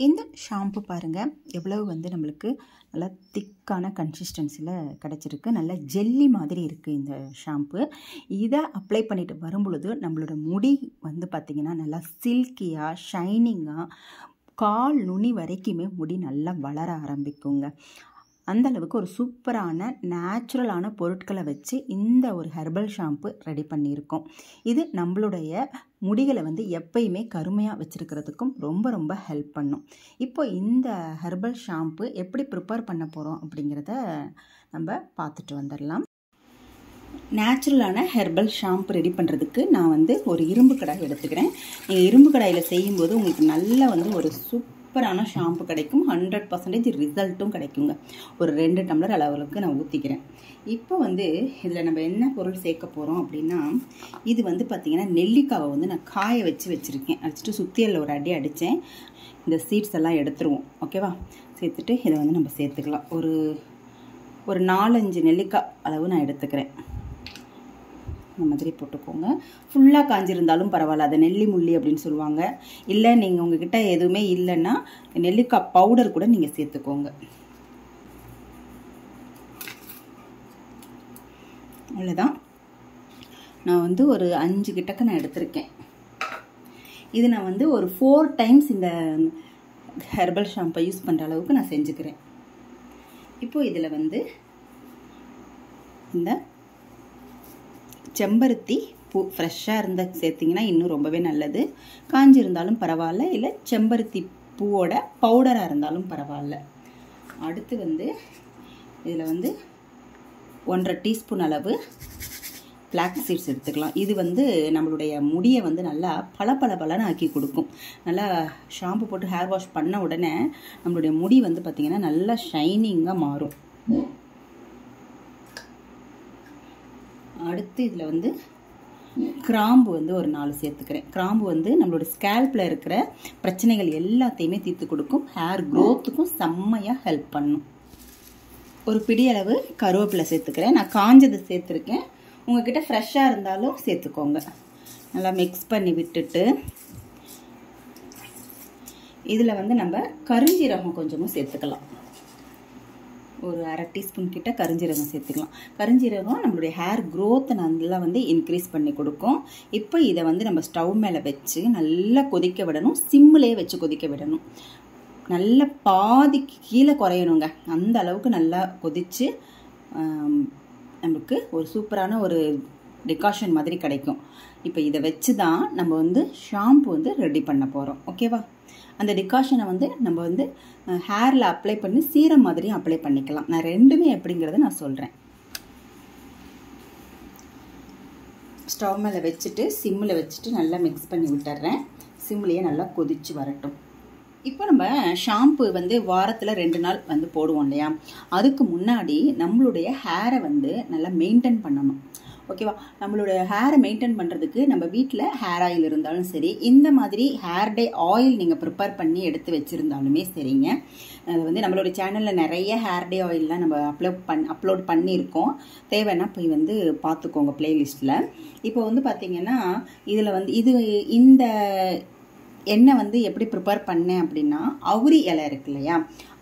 இந்த ஷாம்பு பாருங்கள் எவ்வளவு நம்மளுக்கு நல்லா திக்கான கன்சிஸ்டன்சியில் கிடச்சிருக்கு. நல்ல ஜெல்லி மாதிரி இருக்குது இந்த ஷாம்பு. இதை அப்ளை பண்ணிட்டு வரும்பொழுது நம்மளோட முடி பார்த்திங்கன்னா நல்லா சில்கியாக ஷைனிங்காக கால் நுனி வரைக்குமே முடி நல்லா வளர ஆரம்பிக்குங்க. அந்தளவுக்கு ஒரு சூப்பரான நேச்சுரலான பொருட்களை வச்சு இந்த ஒரு ஹெர்பல் ஷாம்பு ரெடி பண்ணியிருக்கோம். இது நம்மளுடைய முடிகளை எப்பயுமே கருமையாக வச்சுருக்கிறதுக்கும் ரொம்ப ரொம்ப ஹெல்ப் பண்ணும். இப்போ இந்த ஹெர்பல் ஷாம்பு எப்படி ப்ரிப்பேர் பண்ண போகிறோம் அப்படிங்கிறத நம்ம பார்த்துட்டு வந்துடலாம். நேச்சுரலான ஹெர்பல் ஷாம்பு ரெடி பண்ணுறதுக்கு நான் ஒரு இரும்பு கடாய் எடுத்துக்கிறேன். நீங்கள் இரும்பு கடாயில் செய்யும்போது உங்களுக்கு நல்ல ஒரு சூப்பரான ஷாம்பு கிடைக்கும். 100% ரிசல்ட்டும் கிடைக்குங்க. ஒரு 2 டம்ளர் அளவுக்கு நான் ஊற்றிக்கிறேன். இப்போ இதில் நம்ம என்ன பொருள் சேர்க்க போகிறோம் அப்படின்னா, இது பார்த்திங்கன்னா நெல்லிக்காவை நான் காய வச்சுருக்கேன். அடிச்சுட்டு சுத்தியலில் ஒரு அடி அடித்தேன். இந்த சீட்ஸ் எல்லாம் எடுத்துருவோம். ஓகேவா? சேர்த்துட்டு இதை நம்ம சேர்த்துக்கலாம். ஒரு 4-5 நெல்லிக்காய் அளவு நான் எடுத்துக்கிறேன். இந்த மாதிரி போட்டுக்கோங்க. ஃபுல்லாக காஞ்சிருந்தாலும் பரவாயில்ல, அதை நெல்லி முள்ளி அப்படின்னு சொல்லுவாங்க. இல்லை நீங்கள் உங்ககிட்ட எதுவுமே இல்லைன்னா நெல்லிக்காய் பவுடர் கூட நீங்கள் சேர்த்துக்கோங்க. அவ்வளோதான். நான் ஒரு 5 கிட்டக்க நான் எடுத்திருக்கேன். இது நான் ஒரு 4 டைம்ஸ் இந்த ஹெர்பல் ஷாம்பை யூஸ் பண்ணுற அளவுக்கு நான் செஞ்சுக்கிறேன். இப்போ இதில் இந்த செம்பருத்தி பூ ஃப்ரெஷ்ஷாக இருந்தால் சேர்த்திங்கன்னா இன்னும் ரொம்பவே நல்லது. காஞ்சி இருந்தாலும் பரவாயில்ல, இல்லை செம்பருத்தி பூவோட பவுடராக இருந்தாலும் பரவாயில்ல. அடுத்து இதில் 1.5 டீஸ்பூன் அளவு ஃப்ளாக் சீட்ஸ் எடுத்துக்கலாம். இது நம்மளுடைய முடியை நல்லா பளபளன்னு ஆக்கி கொடுக்கும். நல்லா ஷாம்பு போட்டு ஹேர் வாஷ் பண்ண உடனே நம்மளுடைய முடி பார்த்திங்கன்னா நல்லா ஷைனிங்காக மாறும். அடுத்து இதில் கிராம்பு ஒரு 4 சேர்த்துக்கிறேன். கிராம்பு நம்மளோட ஸ்கேல்பில் இருக்கிற பிரச்சனைகள் எல்லாத்தையுமே தீர்த்து கொடுக்கும். ஹேர் க்ரோத்துக்கும் செம்மையாக ஹெல்ப் பண்ணும். ஒரு பிடி அளவு கருவேப்பிலை சேர்த்துக்கிறேன். நான் காஞ்சது சேர்த்துருக்கேன். உங்ககிட்ட ஃப்ரெஷ்ஷாக இருந்தாலும் சேர்த்துக்கோங்க. நல்லா மிக்ஸ் பண்ணி விட்டுட்டு இதில் நம்ம கருஞ்சீரகம் கொஞ்சமும் சேர்த்துக்கலாம். ஒரு 1/2 டீஸ்பூன் கிட்ட கருஞ்சீரகம் சேர்த்துக்கலாம். கருஞ்சீரகம் நம்மளுடைய ஹேர் க்ரோத்தை நல்லா இன்க்ரீஸ் பண்ணி கொடுக்கும். இப்போ இதை நம்ம ஸ்டவ் மேலே வச்சு நல்லா கொதிக்க விடணும். சிம்மிலேயே வச்சு கொதிக்க விடணும். நல்லா பாதிக்கு கீழே குறையணுங்க. அந்த அளவுக்கு நல்லா கொதித்து நமக்கு ஒரு சூப்பரான ஒரு டிகாஷன் மாதிரி கிடைக்கும். இப்போ இதை வச்சு தான் நம்ம ஷாம்பு ரெடி பண்ண போகிறோம். ஓகேவா? அந்த டிகாஷனை நம்ம ஹேரில் அப்ளை பண்ணி சீரம் மாதிரியும் அப்ளை பண்ணிக்கலாம். நான் ரெண்டுமே எப்படிங்கிறத நான் சொல்கிறேன். ஸ்டவ் மேலே வச்சுட்டு சிம்மில் வச்சுட்டு நல்லா மிக்ஸ் பண்ணி விட்டுறேன். சிம்லேயே நல்லா கொதிச்சு வரட்டும். இப்போ நம்ம ஷாம்பு வாரத்தில் 2 நாள் போடுவோம் இல்லையா? அதுக்கு முன்னாடி நம்மளுடைய ஹேரை நல்லா மெயின்டைன் பண்ணணும். ஓகேவா? நம்மளோட ஹேரை மெயின்டைன் பண்ணுறதுக்கு நம்ம வீட்டில் ஹேர் ஆயில் இருந்தாலும் சரி, இந்த மாதிரி ஹேர் டே ஆயில் நீங்கள் ப்ரிப்பேர் பண்ணி எடுத்து வச்சுருந்தாலுமே சரிங்க. அது நம்மளோட சேனலில் நிறைய ஹேர் டே ஆயிலெலாம் நம்ம அப்லோட் பண்ணியிருக்கோம். தேவைன்னா போய் பார்த்துக்கோங்க பிளேலிஸ்ட்டில். இப்போ பார்த்திங்கன்னா இதில் இது இந்த எண்ணெய் எப்படி ப்ரிப்பேர் பண்ணேன் அப்படின்னா, அவுரி இலை இருக்கு இல்லையா?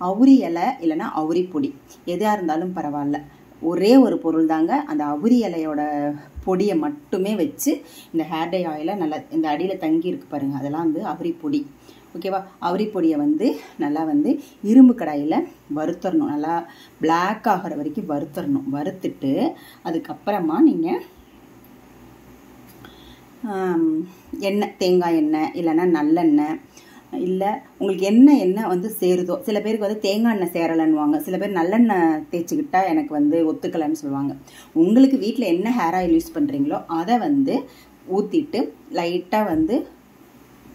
அவுரி இலை இல்லைன்னா அவுரி பொடி எதாக இருந்தாலும் பரவாயில்ல. ஒரே ஒரு பொருள் தாங்க. அந்த அவுரி இலையோட பொடியை மட்டுமே வச்சு இந்த ஹேர் டை ஆயிலை நல்லா இந்த அடியில் தங்கி இருக்கு பாருங்கள், அதெல்லாம் அவுரி பொடி. ஓகேவா? அவுரி பொடியை நல்லா இரும்பு கடாயில் வறுத்தரணும். நல்லா பிளாக் ஆகிற வரைக்கும் வறுத்தரணும். வறுத்துட்டு அதுக்கப்புறமா நீங்கள் எண்ணெய், தேங்காய் எண்ணெய் இல்லைன்னா நல்லெண்ணெய், இல்லை உங்களுக்கு எண்ணெய் சேருதோ. சில பேருக்கு தேங்காய் எண்ணெய் சேரலைன்னுவாங்க. சில பேர் நல்லெண்ணெய் தேய்ச்சிக்கிட்டா எனக்கு ஒத்துக்கலைன்னு சொல்லுவாங்க. உங்களுக்கு வீட்டில் என்ன ஹேர் ஆயில் யூஸ் பண்ணுறீங்களோ அதை ஊற்றிட்டு லைட்டாக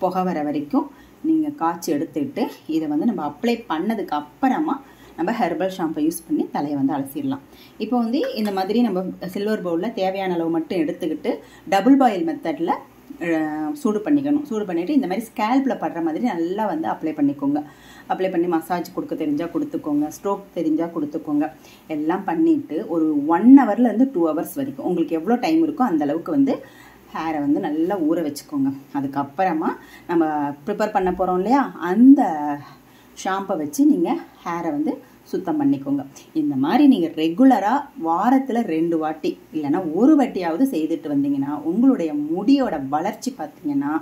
புகை வர வரைக்கும் நீங்கள் காய்ச்சி எடுத்துக்கிட்டு இதை நம்ம அப்ளை பண்ணதுக்கு அப்புறமா நம்ம ஹெர்பல் ஷாம்பை யூஸ் பண்ணி தலையை அலசிடலாம். இப்போ இந்த மாதிரி நம்ம சில்வர் பவுலில் தேவையான அளவு மட்டும் எடுத்துக்கிட்டு டபுள் பாயில் மெத்தடில் சூடு பண்ணிக்கணும். சூடு பண்ணிவிட்டு இந்த மாதிரி ஸ்கேல்பில் படுற மாதிரி நல்லா அப்ளை பண்ணிக்கோங்க. அப்ளை பண்ணி மசாஜ் கொடுக்க தெரிஞ்சால் கொடுத்துக்கோங்க, ஸ்ட்ரோக் தெரிஞ்சால் கொடுத்துக்கோங்க. எல்லாம் பண்ணிவிட்டு ஒரு 1 ஹவர்லேருந்து 2 ஹவர்ஸ் வரைக்கும் உங்களுக்கு எவ்வளோ டைம் இருக்கோ அந்தளவுக்கு ஹேரை வந்து நல்லா ஊற வச்சுக்கோங்க. அதுக்கப்புறமா நம்ம ப்ரிப்பேர் பண்ண போகிறோம் இல்லையா, அந்த ஷாம்பை வச்சு நீங்கள் ஹேரை வந்து சுத்தம் பண்ணிக்கோங்க. இந்த மாதிரி நீங்கள் ரெகுலராக வாரத்தில் 2 வாட்டி இல்லைன்னா 1 வாட்டியாவது செய்துட்டு வந்தீங்கன்னா உங்களுடைய முடியோட வளர்ச்சி பார்த்திங்கன்னா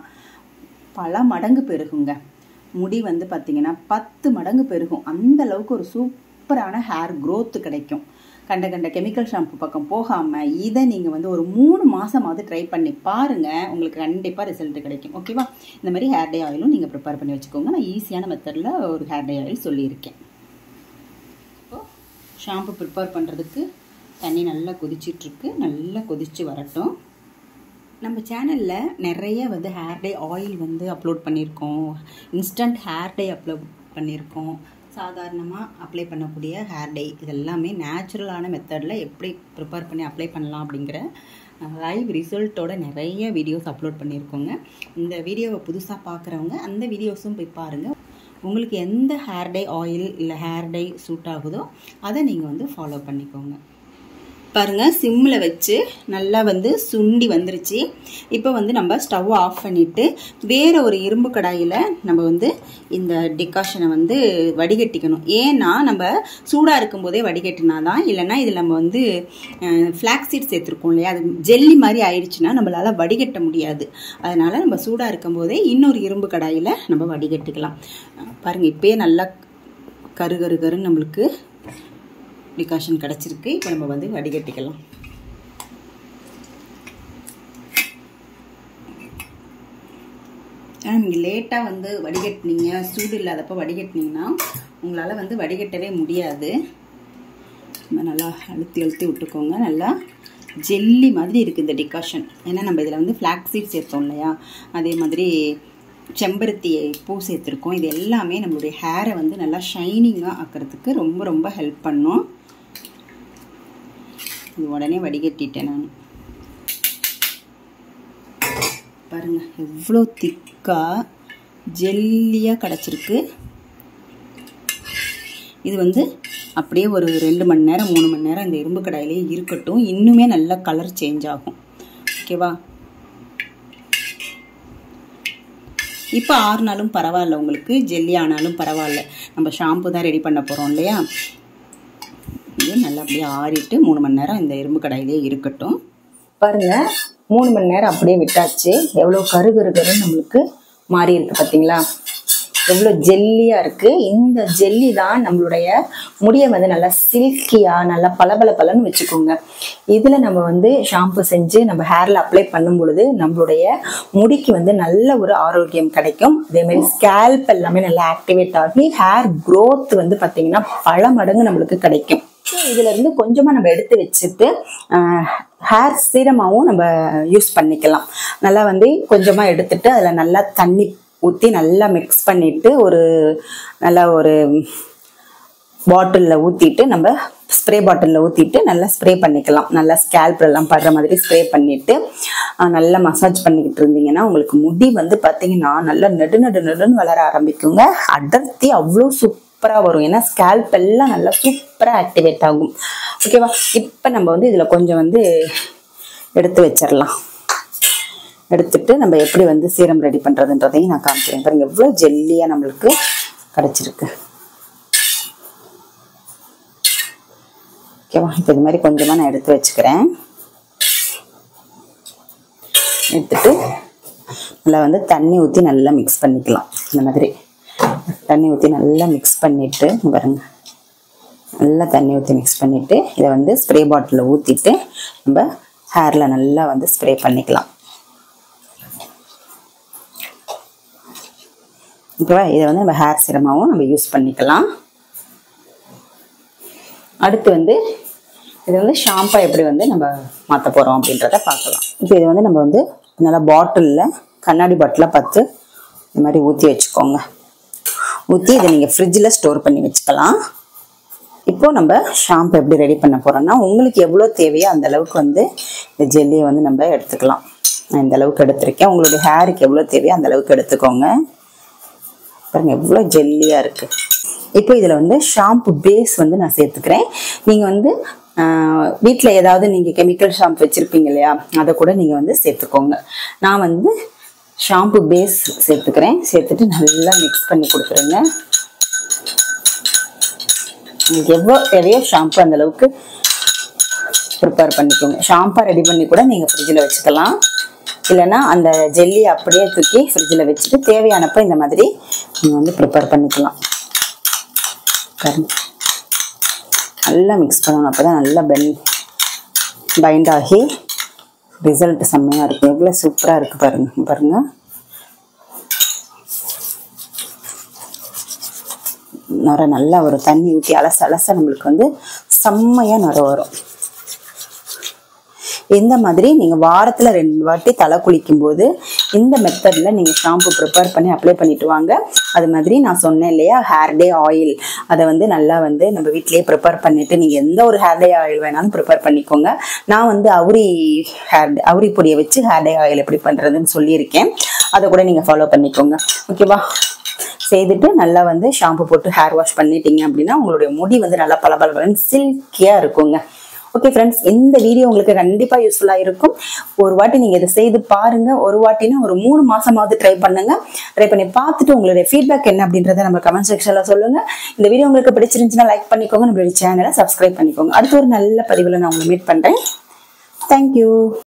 பல மடங்கு பெருகுங்க. முடி வந்து பார்த்திங்கன்னா 10 மடங்கு பெருகும். அந்த அளவுக்கு ஒரு சூப்பரான ஹேர் க்ரோத்து கிடைக்கும். கண்ட கெமிக்கல் ஷாம்பு பக்கம் போகாமல் இதை நீங்கள் வந்து ஒரு 3 மாதமாவது ட்ரை பண்ணி பாருங்கள். உங்களுக்கு கண்டிப்பாக ரிசல்ட் கிடைக்கும். ஓகேவா? இந்த மாதிரி ஹேர் டே ஆயிலும் நீங்கள் ப்ரிப்பேர் பண்ணி வச்சுக்கோங்க. நான் ஈஸியான மெத்தடில் ஒரு ஹேர் டே ஆயில் சொல்லியிருக்கேன். இப்போது ஷாம்பு ப்ரிப்பேர் பண்ணுறதுக்கு தண்ணி நல்லா கொதிச்சிட்ருக்கு. நல்லா கொதித்து வரட்டும். நம்ம சேனலில் நிறைய வந்து ஹேர் டே ஆயில் வந்து அப்லோட் பண்ணியிருக்கோம். இன்ஸ்டன்ட் ஹேர் டே அப்லோட் பண்ணியிருக்கோம். சாதாரணமாக அப்ளை பண்ணக்கூடிய ஹேர் டே இதெல்லாமே நேச்சுரலான மெத்தடில் எப்படி ப்ரிப்பேர் பண்ணி அப்ளை பண்ணலாம் அப்படிங்கிற லைவ் ரிசல்ட்டோட நிறைய வீடியோஸ் அப்லோட் பண்ணியிருக்கோங்க. இந்த வீடியோவை புதுசாக பார்க்குறவங்க அந்த வீடியோஸும் போய் பாருங்கள். உங்களுக்கு எந்த ஹேர் டே ஆயில் இல்லை ஹேர் டே சூட் ஆகுதோ அதை நீங்கள் வந்து ஃபாலோ பண்ணிக்கோங்க. பாருங்கள், சிம்மில் வச்சு நல்லா வந்து சுண்டி வந்துருச்சு. இப்போ வந்து நம்ம ஸ்டவ் ஆஃப் பண்ணிவிட்டு வேறு ஒரு இரும்பு கடாயில் நம்ம வந்து இந்த டிகாஷனை வந்து வடிகட்டிக்கணும். ஏன்னா நம்ம சூடாக இருக்கும்போதே வடிகட்டினா தான், இல்லைன்னா இதில் நம்ம வந்து ஃப்ளாக்ஸ் சீட் சேர்த்துருக்கோம் இல்லையா, அது ஜெல்லி மாதிரி ஆயிடுச்சுன்னா நம்மளால் வடிகட்ட முடியாது. அதனால் நம்ம சூடாக இருக்கும்போதே இன்னொரு இரும்பு கடாயில் நம்ம வடிகட்டிக்கலாம். பாருங்கள், இப்போயே நல்லா கருன்னு நம்மளுக்கு டிகாஷன் கிடச்சிருக்கு. இப்போ நம்ம வந்து வடிகட்டிக்கலாம். நீங்கள் லேட்டாக வந்து வடிகட்டினீங்க, சூடு இல்லாதப்போ வடிகட்டினீங்கன்னா உங்களால் வந்து வடிகட்டவே முடியாது. நல்லா அழுத்தி விட்டுக்கோங்க. நல்லா ஜெல்லி மாதிரி இருக்குது இந்த டிகாஷன். ஏன்னா நம்ம இதில் வந்து ஃப்ளாக்ஸ் சீட் சேர்த்தோம் இல்லையா, அதே மாதிரி செம்பருத்தி பூ சேர்த்துருக்கோம். இது எல்லாமே நம்மளுடைய ஹேரை வந்து நல்லா ஷைனிங்காக ஆக்கிறதுக்கு ரொம்ப ஹெல்ப் பண்ணும். இது உடனே வடிகட்டிட்டேன் நான். பாருங்கள் எவ்வளோ திக்காக ஜெல்லியாக கிடச்சிருக்கு. இது வந்து அப்படியே ஒரு 2 மணி நேரம் 3 மணி நேரம் இந்த இரும்பு கடாயிலே இருக்கட்டும். இன்னுமே நல்ல கலர் சேஞ்ச் ஆகும். ஓகேவா? இப்போ ஆறுனாலும் பரவாயில்ல, உங்களுக்கு ஜெல்லி ஆனாலும் பரவாயில்ல. நம்ம ஷாம்பு தான் ரெடி பண்ண போகிறோம் இல்லையா. இது நல்லா அப்படியே ஆறிட்டு 3 மணி நேரம் இந்த இரும்பு கடாயிலே இருக்கட்டும். பாருங்கள், 3 மணி நேரம் அப்படியே விட்டாச்சு. எவ்வளோ கருன்னு நம்மளுக்கு மாறி இருக்குது பார்த்தீங்களா? எவ்வளோ ஜெல்லியாக இருக்குது. இந்த ஜெல்லி தான் நம்மளுடைய முடியை வந்து நல்லா சில்கியாக நல்லா பளபளன்னு வச்சுக்கோங்க. இதில் நம்ம வந்து ஷாம்பு செஞ்சு நம்ம ஹேரில் அப்ளை பண்ணும் பொழுது நம்மளுடைய முடிக்கு வந்து நல்ல ஒரு ஆரோக்கியம் கிடைக்கும். அதேமாதிரி ஸ்கேல்ப் எல்லாமே நல்லா ஆக்டிவேட் ஆகி ஹேர் க்ரோத் வந்து பார்த்திங்கன்னா பல மடங்கு நம்மளுக்கு கிடைக்கும். ஸோ இதிலேருந்து கொஞ்சமாக நம்ம எடுத்து வச்சுட்டு ஹேர் சீரமாகவும் நம்ம யூஸ் பண்ணிக்கலாம். நல்லா வந்து கொஞ்சமாக எடுத்துட்டு அதில் நல்லா தண்ணி ஊற்றி நல்லா மிக்ஸ் பண்ணிவிட்டு நல்லா ஒரு பாட்டிலில் ஊற்றிட்டு நம்ம ஸ்ப்ரே பாட்டிலில் ஊற்றிட்டு நல்லா ஸ்ப்ரே பண்ணிக்கலாம். நல்லா ஸ்கேல்ப்லாம் படுற மாதிரி ஸ்ப்ரே பண்ணிவிட்டு நல்லா மசாஜ் பண்ணிக்கிட்டு இருந்தீங்கன்னா உங்களுக்கு முடி வந்து பார்த்திங்கன்னா நல்லா நெடுன்னு வளர ஆரம்பிக்குங்க. அடர்த்தி அவ்வளோ சூப்பராக வரும். ஏன்னா ஸ்கேல்ப் எல்லாம் நல்லா சூப்பராக ஆக்டிவேட் ஆகும். ஓகேவா? இப்போ நம்ம வந்து இதில் கொஞ்சம் வந்து எடுத்து வச்சிடலாம். எடுத்துட்டு நம்ம எப்படி வந்து சீரம் ரெடி பண்ணுறதுன்றதையும் நான் காமிக்கிறேன். பாருங்க எவ்வளோ ஜெல்லியாக நம்மளுக்கு கிடச்சிருக்கு. ஓகேவா? இப்போ இது மாதிரி கொஞ்சமாக நான் எடுத்து வச்சுக்கிறேன். எடுத்துட்டு நல்லா வந்து தண்ணி ஊற்றி நல்லா மிக்ஸ் பண்ணிக்கலாம். இந்த மாதிரி தண்ணி ஊற்றி நல்லா மிக்ஸ் பண்ணிவிட்டு பாருங்க, நல்லா தண்ணி ஊற்றி மிக்ஸ் பண்ணிவிட்டு இதை வந்து ஸ்ப்ரே பாட்டிலில் ஊற்றிட்டு நம்ம ஹேரில் நல்லா வந்து ஸ்ப்ரே பண்ணிக்கலாம். ஓகேவா? இதை வந்து நம்ம ஹேர் சீரமாகவும் நம்ம யூஸ் பண்ணிக்கலாம். அடுத்து வந்து இது வந்து ஷாம்பா எப்படி வந்து நம்ம மாற்ற போகிறோம் அப்படின்றத பார்க்கலாம். இப்போ இது வந்து நம்ம வந்து நல்லா பாட்டிலில் கண்ணாடி பாட்டிலாக பார்த்து இந்த மாதிரி ஊற்றி வச்சுக்கோங்க. ஊற்றி இதை நீங்கள் ஃப்ரிட்ஜில் ஸ்டோர் பண்ணி வச்சுக்கலாம். இப்போது நம்ம ஷாம்பு எப்படி ரெடி பண்ண போகிறோம்னா உங்களுக்கு எவ்வளோ தேவையோ அந்த அளவுக்கு வந்து இந்த ஜெல்லியை வந்து நம்ம எடுத்துக்கலாம். நான் இந்த அளவுக்கு எடுத்திருக்கேன். உங்களுடைய ஹேருக்கு எவ்வளோ தேவையோ அந்த அளவுக்கு எடுத்துக்கோங்க. பாருங்க எவ்வளோ ஜெல்லியாக இருக்குது. இப்போ இதில் வந்து ஷாம்பு பேஸ் வந்து நான் சேர்த்துக்கிறேன். நீங்கள் வந்து வீட்டில் ஏதாவது நீங்கள் கெமிக்கல் ஷாம்பு வச்சுருப்பீங்க இல்லையா, அதை கூட நீங்கள் வந்து சேர்த்துக்கோங்க. நான் வந்து ஷாம்பு பேஸ் சேர்த்துக்கிறேன். சேர்த்துட்டு நல்லா மிக்ஸ் பண்ணி கொடுத்துருங்க. உங்களுக்கு எவ்வளோ தேவையோ ஷாம்பு அந்தளவுக்கு ப்ரிப்பேர் பண்ணிக்கோங்க. ஷாம்பா ரெடி பண்ணி கூட நீங்கள் ஃப்ரிட்ஜில் வச்சுக்கலாம். இல்லைன்னா அந்த ஜெல்லி அப்படியே தூக்கி ஃப்ரிட்ஜில் வச்சுட்டு தேவையானப்போ இந்த மாதிரி நீங்கள் வந்து ப்ரிப்பேர் பண்ணிக்கலாம். நல்லா மிக்ஸ் பண்ணணும். அப்போ தான் நல்லா பைண்ட் ஆகி ரிசல்ட் செம்மையாக இருக்கும். எவ்வளோ சூப்பராக இருக்குது பாருங்கள். நுரை நல்லா ஒரு தண்ணி ஊற்றி அலச நம்மளுக்கு வந்து செம்மையாக நுரை வரும். இந்த மாதிரி நீங்கள் வாரத்தில் 2 வாட்டி தலை குளிக்கும் போது இந்த மெத்தடில் நீங்கள் ஷாம்பு ப்ரிப்பேர் பண்ணி அப்ளை பண்ணிட்டு வாங்க. அது மாதிரி நான் சொன்னேன் இல்லையா, ஹேர் டே ஆயில், அதை வந்து நல்லா வந்து நம்ம வீட்டிலேயே ப்ரிப்பேர் பண்ணிவிட்டு நீங்கள் எந்த ஒரு ஹேர் டே ஆயில் வேணாலும் ப்ரிப்பேர் பண்ணிக்கோங்க. நான் வந்து அவுரி பொடியை வச்சு ஹேர் டே ஆயில் எப்படி பண்ணுறதுன்னு சொல்லியிருக்கேன். அதை கூட நீங்கள் ஃபாலோ பண்ணிக்கோங்க. ஓகேவா? செய்துட்டு நல்லா வந்து ஷாம்பு போட்டு ஹேர் வாஷ் பண்ணிட்டீங்க அப்படின்னா உங்களுடைய முடி வந்து நல்லா பளபளன்னு சில்கியாக இருக்குங்க. ஓகே ஃப்ரெண்ட்ஸ், இந்த வீடியோ உங்களுக்கு கண்டிப்பாக யூஸ்ஃபுல்லாக இருக்கும். ஒரு வாட்டி நீங்கள் இதை செய்து பாருங்கள். ஒரு வாட்டினா ஒரு 3 மாதமாவது ட்ரை பண்ணுங்கள். ட்ரை பண்ணி பார்த்துட்டு உங்களுடைய ஃபீட்பேக் என்ன அப்படின்றத நம்ம கமெண்ட் செக்ஷனில் சொல்லுங்கள். இந்த வீடியோ உங்களுக்கு பிடிச்சிருந்துச்சுன்னா லைக் பண்ணிக்கோங்க. நம்மளுடைய சேனலை சப்ஸ்கிரைப் பண்ணிக்கோங்க. அடுத்து ஒரு நல்ல பதிவில் நான் உங்களை மீட் பண்ணுறேன். தேங்க்யூ.